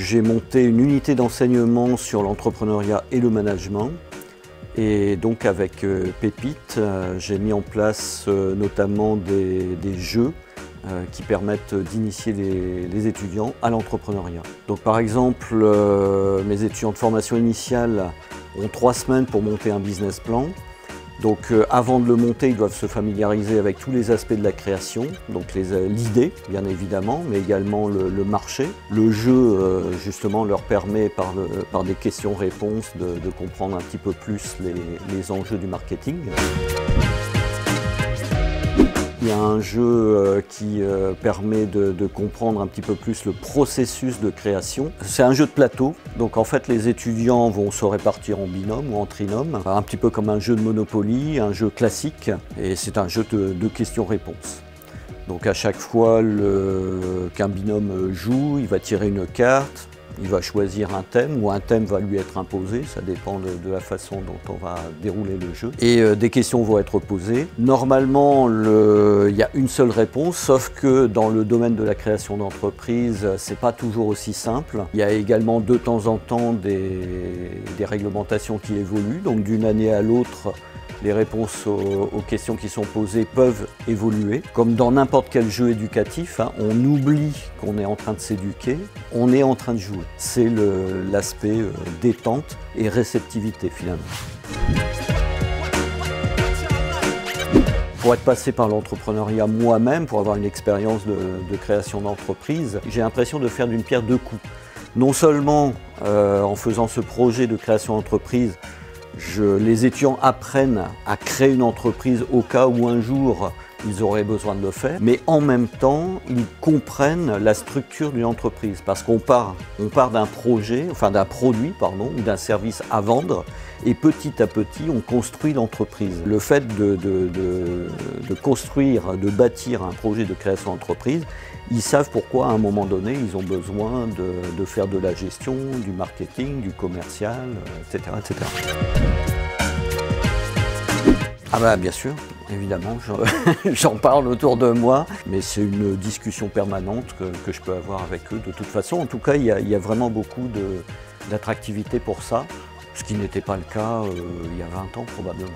j'ai monté une unité d'enseignement sur l'entrepreneuriat et le management. Et donc avec Pépite, j'ai mis en place notamment des jeux qui permettent d'initier les étudiants à l'entrepreneuriat. Donc par exemple, mes étudiants de formation initiale ont 3 semaines pour monter un business plan. Donc avant de le monter, ils doivent se familiariser avec tous les aspects de la création, donc l'idée bien évidemment, mais également le marché. Le jeu justement leur permet par des questions-réponses de comprendre un petit peu plus les enjeux du marketing. Il y a un jeu qui permet de comprendre un petit peu plus le processus de création. C'est un jeu de plateau, donc en fait les étudiants vont se répartir en binôme ou en trinôme, un petit peu comme un jeu de Monopoly, un jeu classique, et c'est un jeu de questions-réponses. Donc à chaque fois qu'un binôme joue, il va tirer une carte, il va choisir un thème ou un thème va lui être imposé, ça dépend de la façon dont on va dérouler le jeu. Et des questions vont être posées. Normalement, il y a une seule réponse, sauf que dans le domaine de la création d'entreprise, c'est pas toujours aussi simple. Il y a également de temps en temps des réglementations qui évoluent, donc d'une année à l'autre, les réponses aux questions qui sont posées peuvent évoluer. Comme dans n'importe quel jeu éducatif, on oublie qu'on est en train de s'éduquer, on est en train de jouer. C'est l'aspect détente et réceptivité finalement. Pour être passé par l'entrepreneuriat moi-même, pour avoir une expérience de création d'entreprise, j'ai l'impression de faire d'une pierre deux coups. Non seulement en faisant ce projet de création d'entreprise, les étudiants apprennent à créer une entreprise au cas où un jour ils auraient besoin de le faire, mais en même temps, ils comprennent la structure d'une entreprise parce qu'on part d'un projet, enfin d'un produit, pardon, ou d'un service à vendre, et petit à petit, on construit l'entreprise. Le fait de construire, de bâtir un projet de création d'entreprise, ils savent pourquoi à un moment donné, ils ont besoin de faire de la gestion, du marketing, du commercial, etc., etc. Ah bah bien sûr, évidemment, j'en parle autour de moi, mais c'est une discussion permanente que je peux avoir avec eux de toute façon. En tout cas, il y a vraiment beaucoup d'attractivité pour ça, ce qui n'était pas le cas il y a 20 ans probablement.